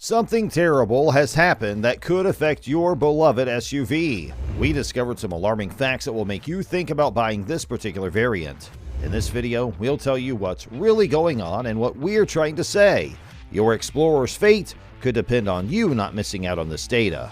Something terrible has happened that could affect your beloved SUV. We discovered some alarming facts that will make you think about buying this particular variant. In this video, we'll tell you what's really going on and what we're trying to say. Your Explorer's fate could depend on you not missing out on this data.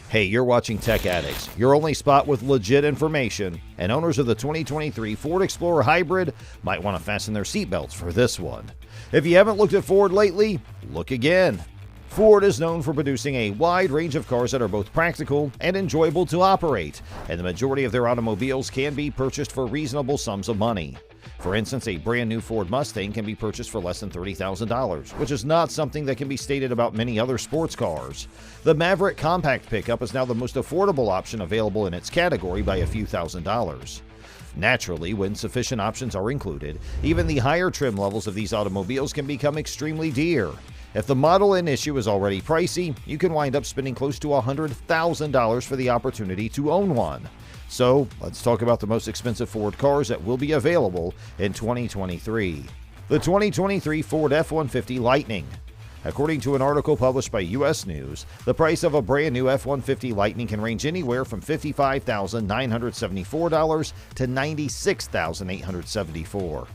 Hey, you're watching Tech Addicts, your only spot with legit information, and owners of the 2023 Ford Explorer Hybrid might want to fasten their seatbelts for this one. If you haven't looked at Ford lately, look again. Ford is known for producing a wide range of cars that are both practical and enjoyable to operate, and the majority of their automobiles can be purchased for reasonable sums of money. For instance, a brand new Ford Mustang can be purchased for less than $30,000, which is not something that can be stated about many other sports cars. The Maverick compact pickup is now the most affordable option available in its category by a few $1,000s. Naturally, when sufficient options are included, even the higher trim levels of these automobiles can become extremely dear. If the model in issue is already pricey, you can wind up spending close to $100,000 for the opportunity to own one. So, let's talk about the most expensive Ford cars that will be available in 2023. The 2023 Ford F-150 Lightning. According to an article published by U.S. News, the price of a brand new F-150 Lightning can range anywhere from $55,974 to $96,874.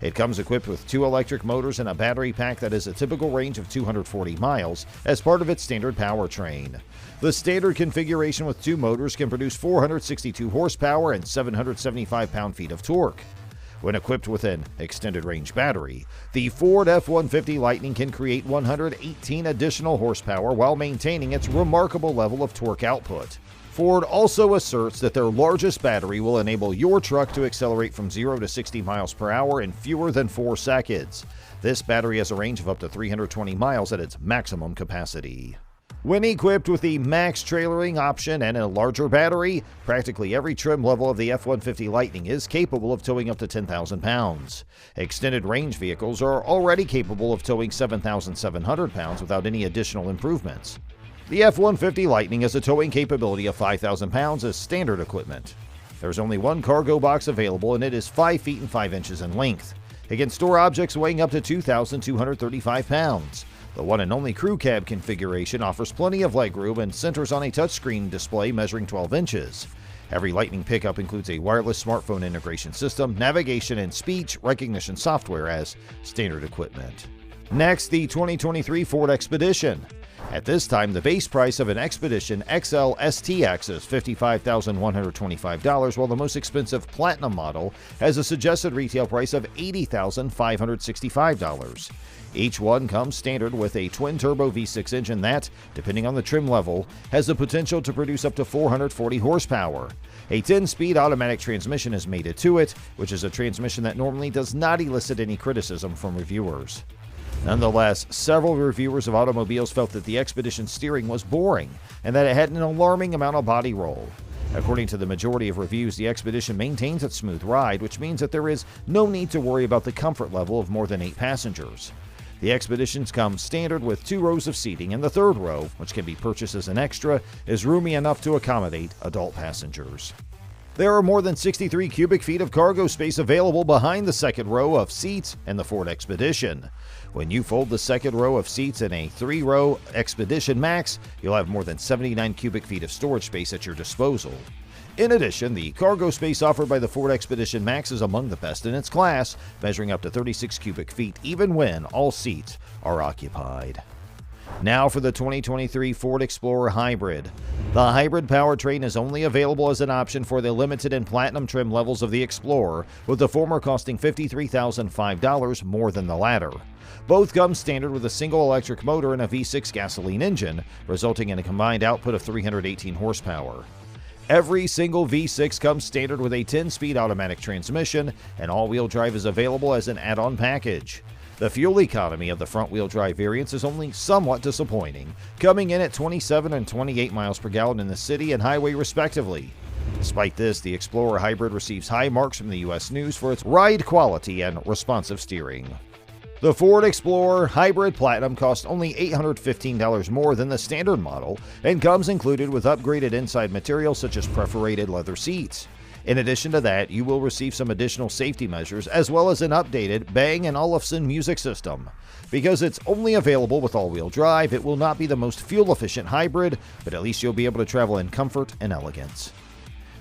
It comes equipped with 2 electric motors and a battery pack that has a typical range of 240 miles as part of its standard powertrain. The standard configuration with 2 motors can produce 462 horsepower and 775 pound-feet of torque. When equipped with an extended range battery, the Ford F-150 Lightning can create 118 additional horsepower while maintaining its remarkable level of torque output. Ford also asserts that their largest battery will enable your truck to accelerate from 0 to 60 miles per hour in fewer than 4 seconds. This battery has a range of up to 320 miles at its maximum capacity. When equipped with the max trailering option and a larger battery, practically every trim level of the F-150 Lightning is capable of towing up to 10,000 pounds. Extended range vehicles are already capable of towing 7,700 pounds without any additional improvements. The F-150 Lightning has a towing capability of 5,000 pounds as standard equipment. There's only one cargo box available, and it is 5 feet and 5 inches in length. It can store objects weighing up to 2,235 pounds. The one and only crew cab configuration offers plenty of legroom and centers on a touchscreen display measuring 12 inches. Every Lightning pickup includes a wireless smartphone integration system, navigation, and speech recognition software as standard equipment. Next, the 2023 Ford Expedition. At this time, the base price of an Expedition XL STX is $55,125, while the most expensive Platinum model has a suggested retail price of $80,565. Each one comes standard with a twin-turbo V6 engine that, depending on the trim level, has the potential to produce up to 440 horsepower. A 10-speed automatic transmission is mated to it, which is a transmission that normally does not elicit any criticism from reviewers. Nonetheless, several reviewers of automobiles felt that the Expedition's steering was boring and that it had an alarming amount of body roll. According to the majority of reviews, the Expedition maintains its smooth ride, which means that there is no need to worry about the comfort level of more than 8 passengers. The Expeditions come standard with 2 rows of seating, and the third row, which can be purchased as an extra, is roomy enough to accommodate adult passengers. There are more than 63 cubic feet of cargo space available behind the second row of seats in the Ford Expedition. When you fold the second row of seats in a 3-row Expedition Max, you'll have more than 79 cubic feet of storage space at your disposal. In addition, the cargo space offered by the Ford Expedition Max is among the best in its class, measuring up to 36 cubic feet even when all seats are occupied. Now for the 2023 Ford Explorer Hybrid. The hybrid powertrain is only available as an option for the limited and platinum trim levels of the Explorer, with the former costing $53,005 more than the latter. Both come standard with a single electric motor and a V6 gasoline engine, resulting in a combined output of 318 horsepower. Every single V6 comes standard with a 10-speed automatic transmission, and all-wheel drive is available as an add-on package. The fuel economy of the front-wheel drive variants is only somewhat disappointing, coming in at 27 and 28 miles per gallon in the city and highway respectively. Despite this, the Explorer Hybrid receives high marks from the U.S. News for its ride quality and responsive steering. The Ford Explorer Hybrid Platinum costs only $815 more than the standard model and comes included with upgraded inside materials such as perforated leather seats. In addition to that, you will receive some additional safety measures as well as an updated Bang & Olufsen music system. Because it's only available with all-wheel drive, it will not be the most fuel-efficient hybrid, but at least you'll be able to travel in comfort and elegance.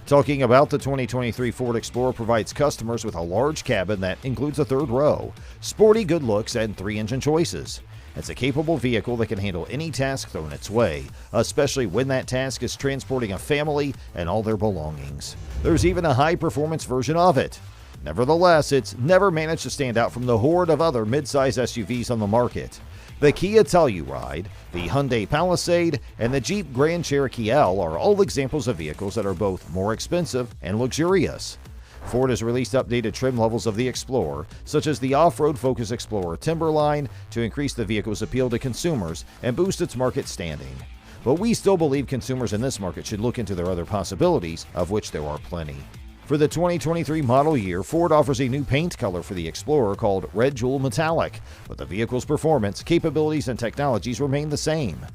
Talking about the 2023 Ford Explorer provides customers with a large cabin that includes a third row, sporty good looks, and 3 engine choices. It's a capable vehicle that can handle any task thrown its way, especially when that task is transporting a family and all their belongings. There's even a high-performance version of it. Nevertheless, it's never managed to stand out from the horde of other midsize SUVs on the market. The Kia Telluride, the Hyundai Palisade, and the Jeep Grand Cherokee L are all examples of vehicles that are both more expensive and luxurious. Ford has released updated trim levels of the Explorer, such as the off-road Focus Explorer Timberline, to increase the vehicle's appeal to consumers and boost its market standing. But we still believe consumers in this market should look into their other possibilities, of which there are plenty. For the 2023 model year, Ford offers a new paint color for the Explorer called Red Jewel Metallic, but the vehicle's performance, capabilities, and technologies remain the same.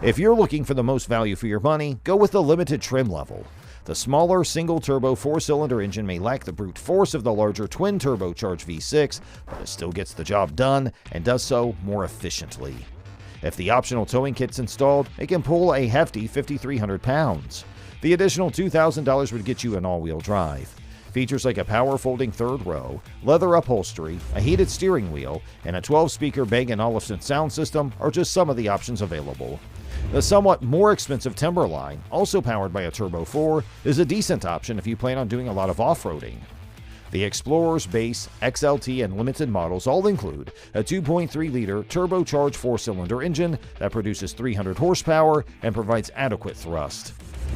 If you're looking for the most value for your money, go with the limited trim level. The smaller single-turbo 4-cylinder engine may lack the brute force of the larger twin-turbocharged V6, but it still gets the job done and does so more efficiently. If the optional towing kit's installed, it can pull a hefty 5,300 pounds. The additional $2,000 would get you an all-wheel drive. Features like a power folding third row, leather upholstery, a heated steering wheel, and a 12-speaker Bang & Olufsen sound system are just some of the options available. The somewhat more expensive Timberline, also powered by a Turbo 4, is a decent option if you plan on doing a lot of off-roading. The Explorer's base, XLT, and limited models all include a 2.3-liter turbocharged 4-cylinder engine that produces 300 horsepower and provides adequate thrust.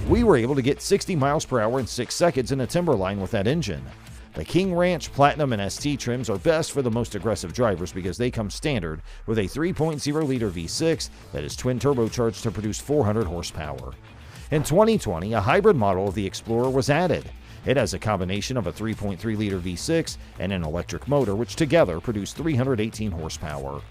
We were able to get 60 miles per hour in 6 seconds in a Timberline with that engine. The King Ranch, Platinum, and ST trims are best for the most aggressive drivers because they come standard with a 3.0-liter V6 that is twin turbocharged to produce 400 horsepower. In 2020, a hybrid model of the Explorer was added. It has a combination of a 3.3-liter V6 and an electric motor, which together produce 318 horsepower.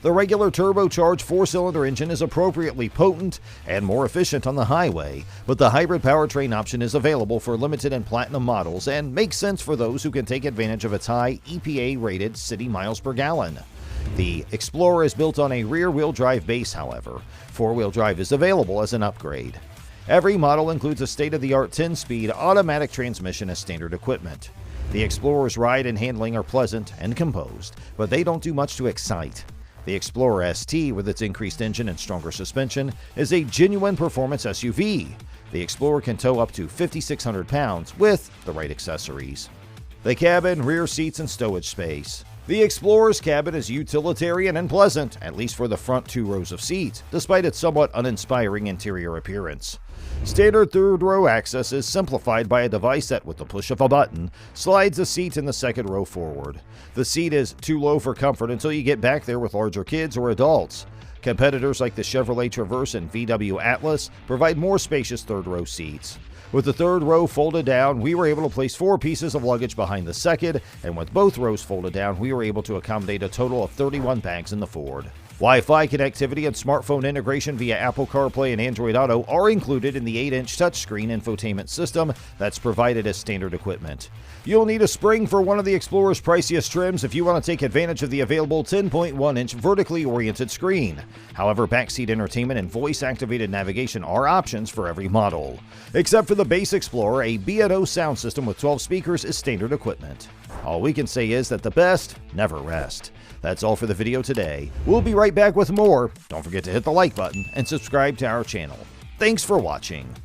The regular turbocharged 4-cylinder engine is appropriately potent and more efficient on the highway, but the hybrid powertrain option is available for limited and platinum models and makes sense for those who can take advantage of its high EPA-rated city miles per gallon. The Explorer is built on a rear-wheel drive base, however. 4-wheel drive is available as an upgrade. Every model includes a state-of-the-art 10-speed automatic transmission as standard equipment. The Explorer's ride and handling are pleasant and composed, but they don't do much to excite. The Explorer ST, with its increased engine and stronger suspension, is a genuine performance SUV. The Explorer can tow up to 5,600 pounds with the right accessories. The cabin, rear seats, and stowage space. The Explorer's cabin is utilitarian and pleasant, at least for the front 2 rows of seats, despite its somewhat uninspiring interior appearance. Standard third-row access is simplified by a device that, with the push of a button, slides a seat in the second row forward. The seat is too low for comfort until you get back there with larger kids or adults. Competitors like the Chevrolet Traverse and VW Atlas provide more spacious third-row seats. With the third row folded down, we were able to place 4 pieces of luggage behind the second, and with both rows folded down, we were able to accommodate a total of 31 bags in the Ford. Wi-Fi connectivity and smartphone integration via Apple CarPlay and Android Auto are included in the 8-inch touchscreen infotainment system that's provided as standard equipment. You'll need a spring for one of the Explorer's priciest trims if you want to take advantage of the available 10.1-inch vertically oriented screen. However, backseat entertainment and voice-activated navigation are options for every model. Except for the base Explorer, a B&O sound system with 12 speakers is standard equipment. All we can say is that the best never rest. That's all for the video today. We'll be right back with more. Don't forget to hit the like button and subscribe to our channel. Thanks for watching.